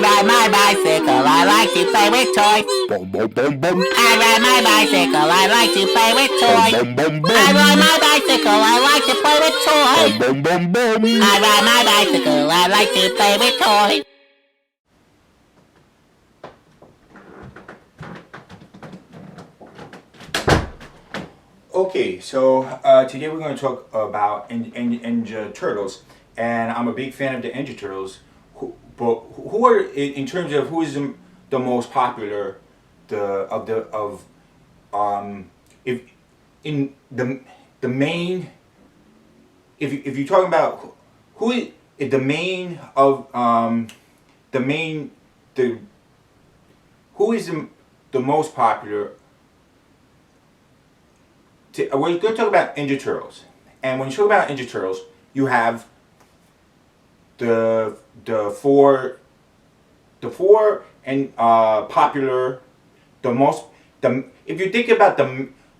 ride my bicycle, I like to play with toys. I ride my bicycle, I like to play with toys. I ride my bicycle, I like to play with toys. I ride my bicycle, I like to play with toys. Okay, so today we're going to talk about Ninja Turtles, and I'm a big fan of the Ninja Turtles. But who are, in terms of who is the most popular, if in the main, if you're talking about who is the main of the main the who is the most popular. We're going to talk about Ninja Turtles, and when you talk about Ninja Turtles, you have the four and popular, the most if you think about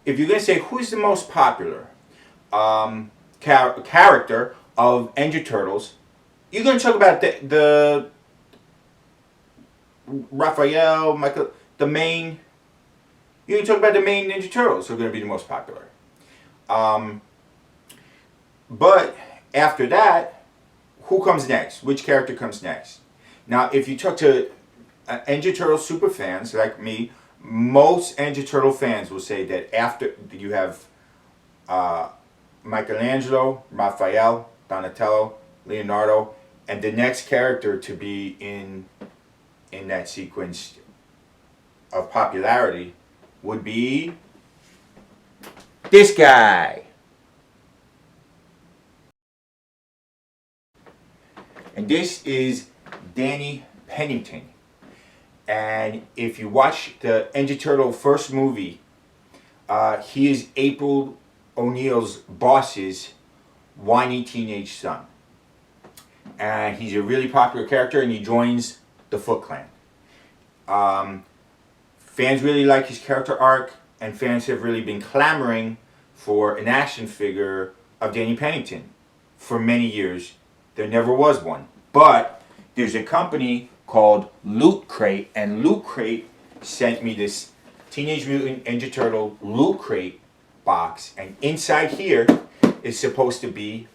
if you're going to say who's the most popular character of Ninja Turtles, you're going to talk about the Raphael, Michael, the main. You can talk about the main Ninja Turtles who are going to be the most popular. But after that, who comes next? Which character comes next? Now, if you talk to Ninja Turtle super fans like me, most Ninja Turtle fans will say that after you have Michelangelo, Raphael, Donatello, Leonardo, and the next character to be in that sequence of popularity would be this guy. And this is Danny Pennington. And if you watch the Ninja Turtle first movie, he is April O'Neil's boss's whiny teenage son. And he's a really popular character, and he joins the Foot Clan. Fans really like his character arc, and fans have really been clamoring for an action figure of Danny Pennington for many years. There never was one. But there's a company called Loot Crate, and Loot Crate sent me this Teenage Mutant Ninja Turtle Loot Crate box, and inside here is supposed to be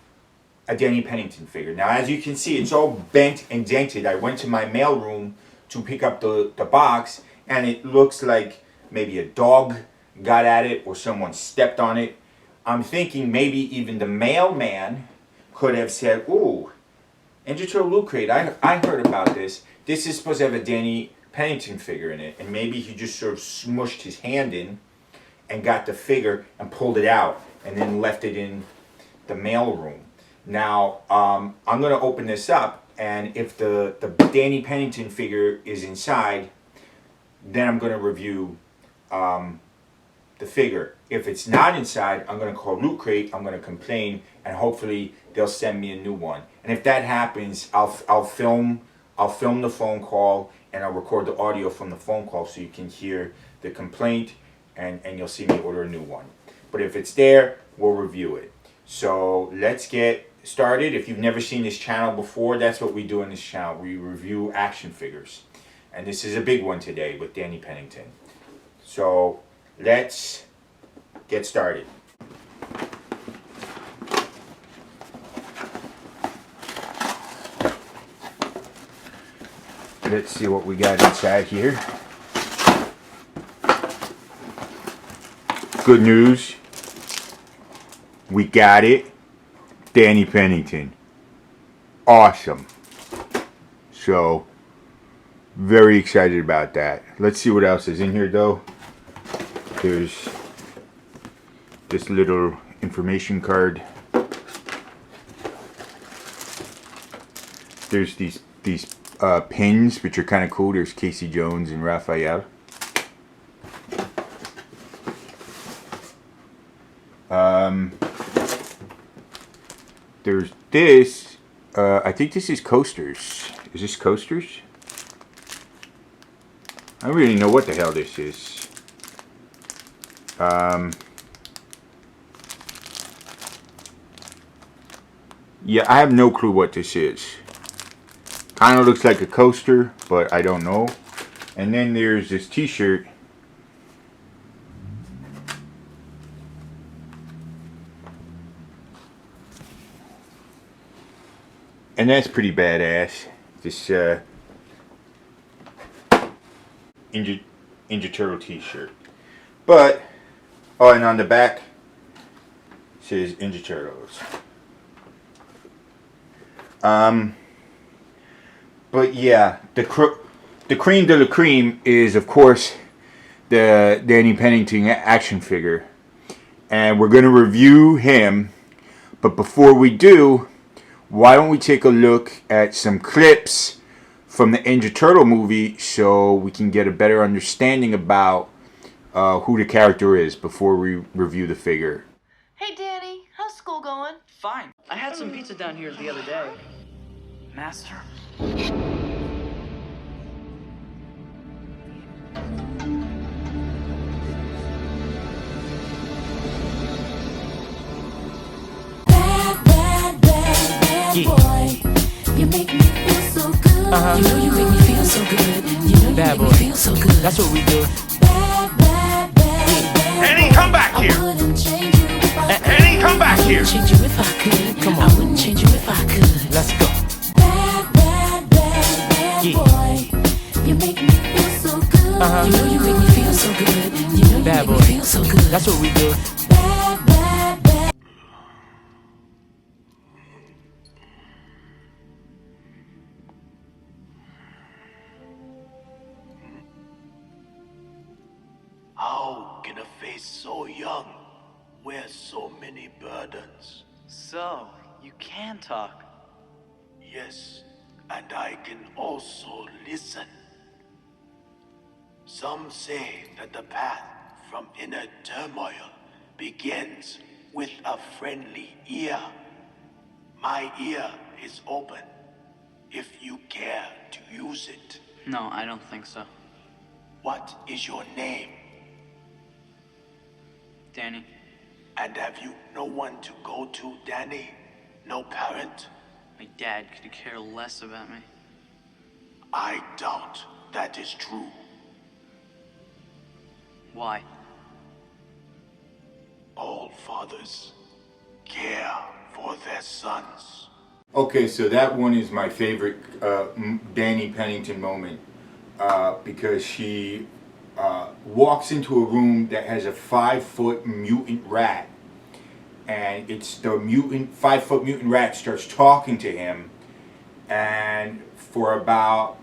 a Danny Pennington figure. Now, as you can see, it's all bent and dented. I went to my mailroom to pick up the box, and it looks like maybe a dog got at it or someone stepped on it. I'm thinking maybe even the mailman could have said, "Ooh, Ninja Turtle Loot Crate, I heard about this. This is supposed to have a Danny Pennington figure in it." And maybe he just sort of smushed his hand in and got the figure and pulled it out and then left it in the mailroom. Now, I'm going to open this up, and if the Danny Pennington figure is inside, then I'm going to review the figure. If it's not inside, I'm going to call Loot Crate, I'm going to complain, and hopefully they'll send me a new one. And if that happens, I'll film the phone call, and I'll record the audio from the phone call so you can hear the complaint, and you'll see me order a new one. But if it's there, we'll review it. So let's get started. If you've never seen this channel before, that's what we do in this channel. We review action figures. And this is a big one today with Danny Pennington. So let's get started. Let's see what we got inside here. Good news. We got it. Danny Pennington. Awesome. So, very excited about that. Let's see what else is in here though. There's this little information card. There's these pins, which are kind of cool. There's Casey Jones and Raphael. There's this. I think this is coasters. Is this coasters? I don't really know what the hell this is. Yeah, I have no clue what this is. Kind of looks like a coaster, but I don't know. And then there's this t-shirt. And that's pretty badass. This Ninja Turtle t-shirt. But, oh, and on the back says Ninja Turtles. But yeah, the cream de la cream is, of course, the Danny Pennington action figure. And we're going to review him. But before we do, why don't we take a look at some clips from the Ninja Turtle movie so we can get a better understanding about who the character is before we review the figure. Hey Danny, how's school going? Fine. I had some pizza down here the other day. Master. Boy, you make me feel so good. You know you make me feel so good. You know you Bad make me boy. feel so good. That's what we do. Bad Annie, come back boy. here. I wouldn't change you if I could. Annie, come back here. Change you if I could. Come I on. wouldn't change you if I could. Let's go. Bad Yeah. boy. You make me feel so good. You know you make me feel so good. You know you Bad make me boy. feel so good. That's what we do. Bad. How can a face so young wear so many burdens? So, you can talk. Yes, and I can also listen. Some say that the path from inner turmoil begins with a friendly ear. My ear is open, if you care to use it. No, I don't think so. What is your name? Danny. And have you no one to go to, Danny? No parent? My dad could care less about me. I doubt that is true. Why? Oh, All fathers care for their sons. Okay, so that one is my favorite Danny Pennington moment because she walks into a room that has a 5-foot mutant rat, and it's the 5-foot mutant rat starts talking to him, and for about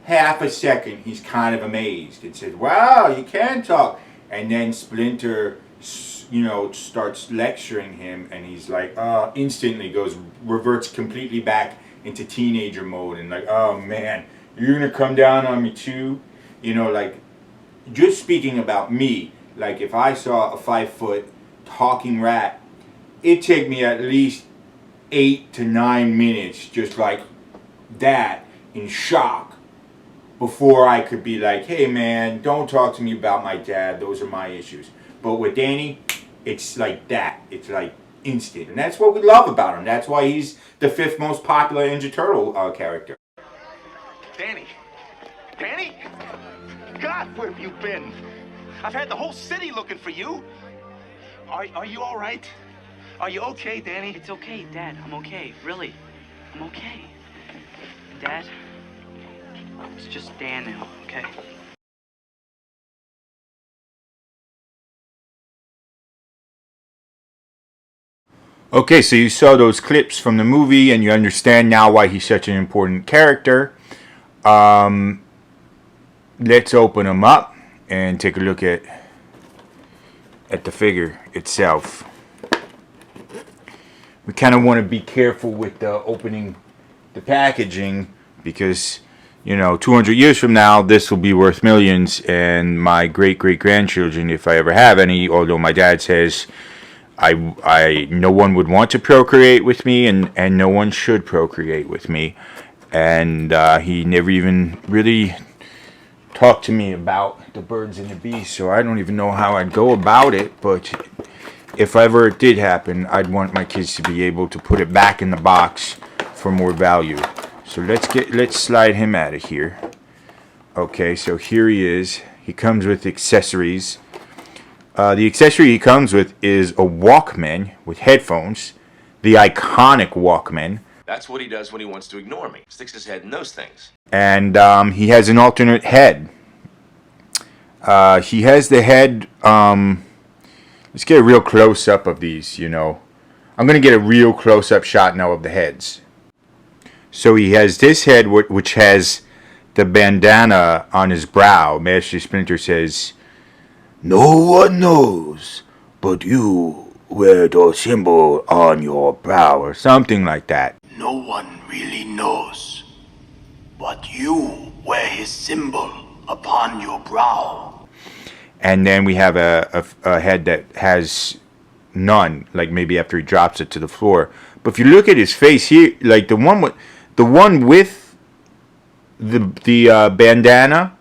half a second he's kind of amazed and says, "Wow, you can talk," and then Splinter starts lecturing him, and he's like, instantly reverts completely back into teenager mode, and like, oh man, you're gonna come down on me too? Like, just speaking about me, like if I saw a 5-foot talking rat, it'd take me at least 8 to 9 minutes just like that in shock before I could be like, hey man, don't talk to me about my dad, those are my issues. But with Danny, it's like that. It's like instant. And that's what we love about him. That's why he's the 5th most popular Ninja Turtle character. Danny! Danny! God, where have you been? I've had the whole city looking for you. Are you all right? Are you okay, Danny? It's okay, Dad. I'm okay. Really. I'm okay. Dad, it's just Dan now, okay? Okay, so you saw those clips from the movie, and you understand now why he's such an important character. Let's open them up and take a look at the figure itself. We kind of want to be careful with opening the packaging because, 200 years from now, this will be worth millions, and my great-great-grandchildren, if I ever have any, although my dad says no one would want to procreate with me, and no one should procreate with me, and he never even really talked to me about the birds and the bees, so I don't even know how I'd go about it. But if ever it did happen, I'd want my kids to be able to put it back in the box for more value. So let's slide him out of here. Okay, so here he is. He comes with accessories. The accessory he comes with is a Walkman with headphones. The iconic Walkman. That's what he does when he wants to ignore me. Sticks his head in those things. And he has an alternate head. He has the head. Let's get a real close up of these, you know. I'm going to get a real close up shot now of the heads. So he has this head which has the bandana on his brow. Master Splinter says, "No one knows, but you wear the symbol on your brow," or something like that. No one really knows, but you wear his symbol upon your brow. And then we have a head that has none, like maybe after he drops it to the floor. But if you look at his face here, like the one with the bandana,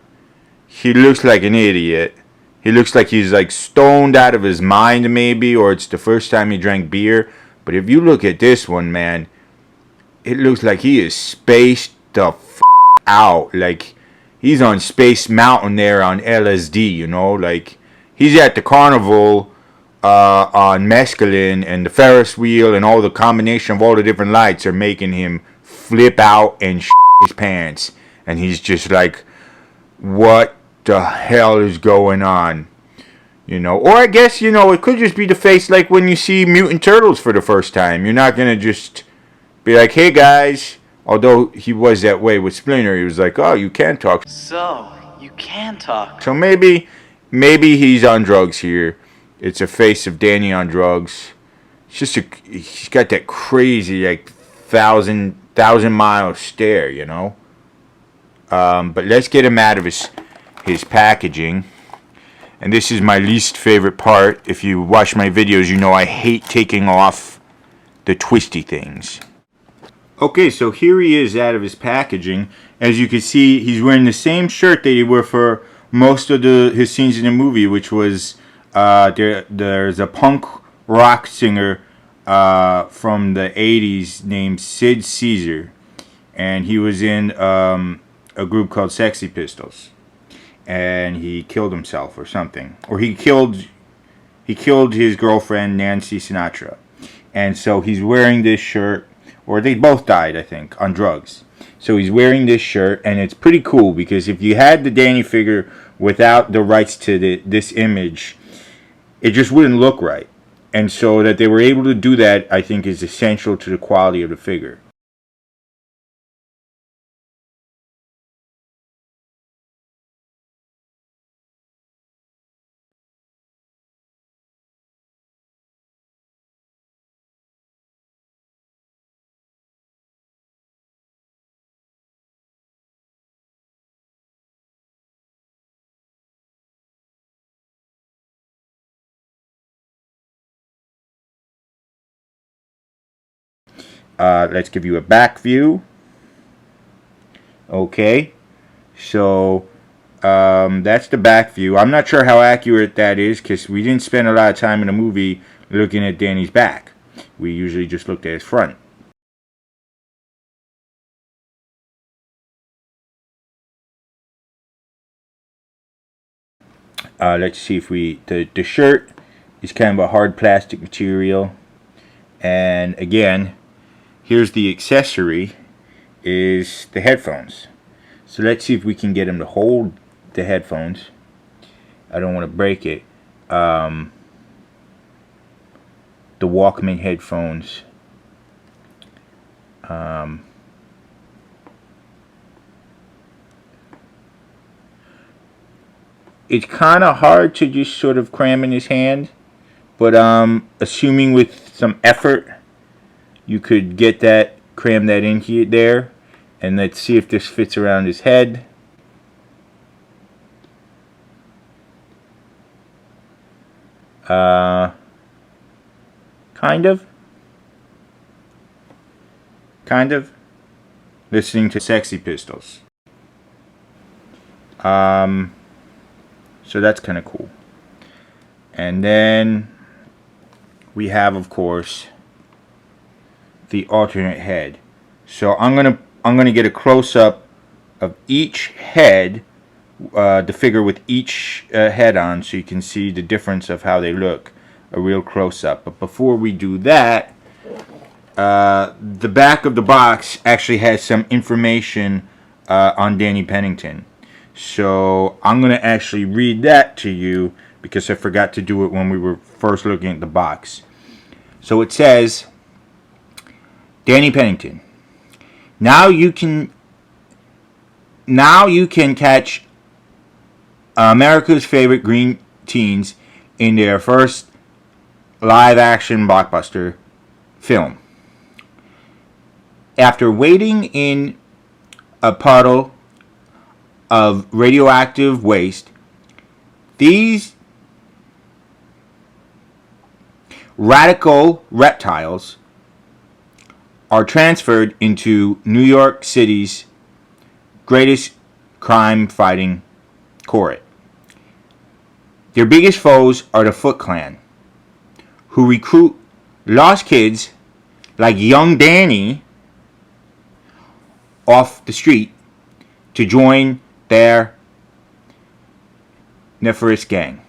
he looks like an idiot. He looks like he's like stoned out of his mind maybe, or it's the first time he drank beer. But if you look at this one, man, it looks like he is spaced the out. Like he's on Space Mountain there on LSD, you know, like he's at the carnival on mescaline, and the Ferris wheel and all the combination of all the different lights are making him flip out and his pants, and he's just like, what the hell is going on, you know? Or I guess, you know, it could just be the face like when you see Mutant Turtles for the first time. You're not gonna just be like, hey guys, although he was that way with Splinter. He was like, oh, you can talk. So, you can talk. So maybe he's on drugs here. It's a face of Danny on drugs. It's just he's got that crazy like thousand mile stare, you know. But let's get him out of his packaging. And this is my least favorite part. If you watch my videos, you know I hate taking off the twisty things. Okay, so here he is out of his packaging. As you can see, he's wearing the same shirt that he wore for most of his scenes in the movie, which was there's a punk rock singer from the 80s named Sid Caesar, and he was in a group called Sexy Pistols, and he killed himself or something, or he killed his girlfriend Nancy Sinatra, and so he's wearing this shirt, or they both died, I think, on drugs. So he's wearing this shirt, and it's pretty cool because if you had the Danny figure without the rights to this image, it just wouldn't look right. And so that they were able to do that, I think, is essential to the quality of the figure. Let's give you a back view. Okay, so that's the back view. I'm not sure how accurate that is because we didn't spend a lot of time in the movie looking at Danny's back. We usually just looked at his front. Let's see if the shirt is kind of a hard plastic material, and again, here's the accessory, is the headphones. So let's see if we can get him to hold the headphones. I don't want to break it. The Walkman headphones. It's kind of hard to just sort of cram in his hand, but assuming with some effort you could get that, cram that in here there, and let's see if this fits around his head. Kind of. Listening to Sexy Pistols. So that's kind of cool. And then we have, of course, the alternate head. So I'm I'm going to get a close-up of each head, the figure with each head on, so you can see the difference of how they look, a real close-up. But before we do that, the back of the box actually has some information on Danny Pennington. So I'm going to actually read that to you because I forgot to do it when we were first looking at the box. So it says, Danny Pennington, now you can catch America's favorite green teens in their first live-action blockbuster film. After wading in a puddle of radioactive waste, these radical reptiles are transferred into New York City's greatest crime-fighting court. Their biggest foes are the Foot Clan, who recruit lost kids like young Danny off the street to join their nefarious gang.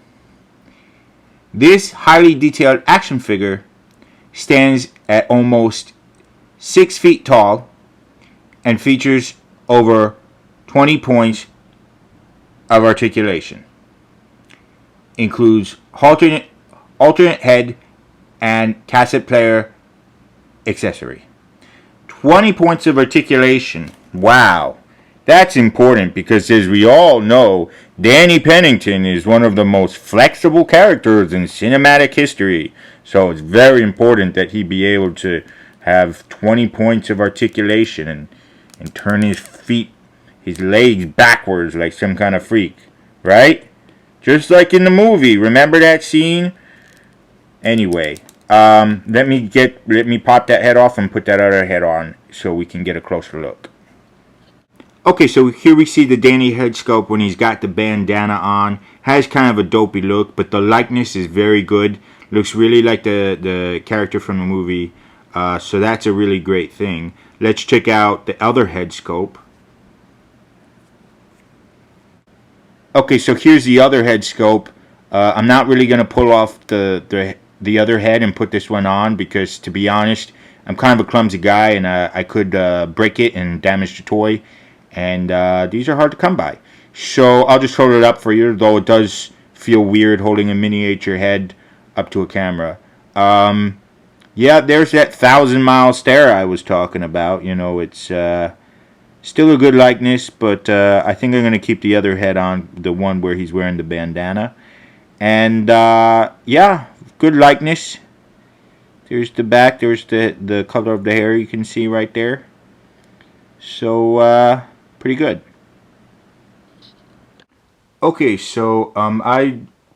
This highly detailed action figure stands at almost 6 feet tall and features over 20 points of articulation. Includes alternate head and cassette player accessory. 20 points of articulation. Wow. That's important because, as we all know, Danny Pennington is one of the most flexible characters in cinematic history. So it's very important that he be able to have 20 points of articulation and turn his legs backwards like some kind of freak. Right? Just like in the movie. Remember that scene? Anyway, let me pop that head off and put that other head on so we can get a closer look. Okay, so here we see the Danny head sculpt when he's got the bandana on. Has kind of a dopey look, but the likeness is very good. Looks really like the character from the movie. So that's a really great thing. Let's check out the other head sculpt. Okay, so here's the other head sculpt. I'm not really going to pull off the other head and put this one on because, to be honest, I'm kind of a clumsy guy and I could break it and damage the toy. And these are hard to come by. So I'll just hold it up for you, though it does feel weird holding a miniature head up to a camera. Yeah, there's that 1,000-mile stare I was talking about. You know, it's still a good likeness, but I think I'm going to keep the other head on, the one where he's wearing the bandana. And, yeah, good likeness. There's the back. There's the color of the hair you can see right there. So, pretty good. Okay, so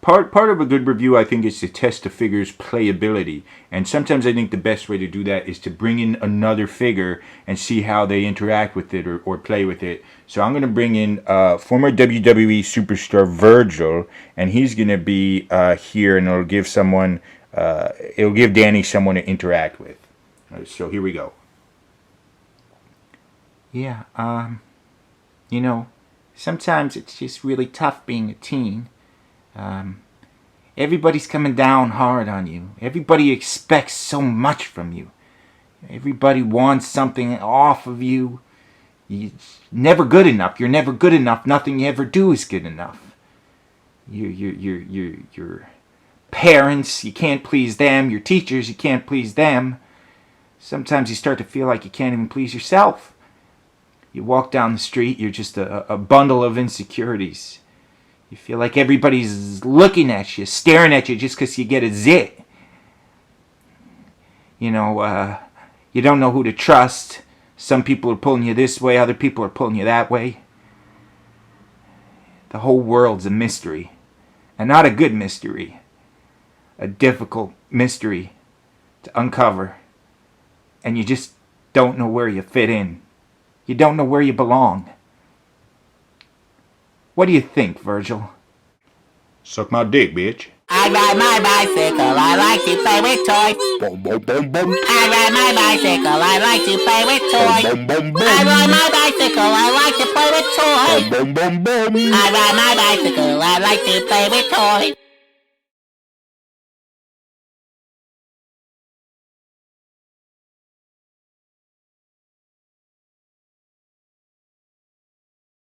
part of a good review, I think, is to test the figure's playability. And sometimes I think the best way to do that is to bring in another figure and see how they interact with it or play with it. So I'm going to bring in former WWE superstar Virgil, and he's going to be here, and it'll give Danny someone to interact with. So here we go. Yeah, you know, sometimes it's just really tough being a teen. Everybody's coming down hard on you. Everybody expects so much from you. Everybody wants something off of you. You're never good enough. You're never good enough. Nothing you ever do is good enough. Your parents, you can't please them. Your teachers, you can't please them. Sometimes you start to feel like you can't even please yourself. You walk down the street, you're just a bundle of insecurities. You feel like everybody's looking at you, staring at you just because you get a zit. You know, you don't know who to trust. Some people are pulling you this way, other people are pulling you that way. The whole world's a mystery. And not a good mystery. A difficult mystery to uncover. And you just don't know where you fit in. You don't know where you belong. What do you think, Virgil? Suck my dick, bitch. I ride my bicycle, I like to play with toys. Boom, boom, boom, boom. I ride my bicycle, I like to play with toys. Boom, boom, boom, boom. I ride my bicycle, I like to play with toys. Boom, boom, boom, boom. I ride my bicycle, I like to play with toys.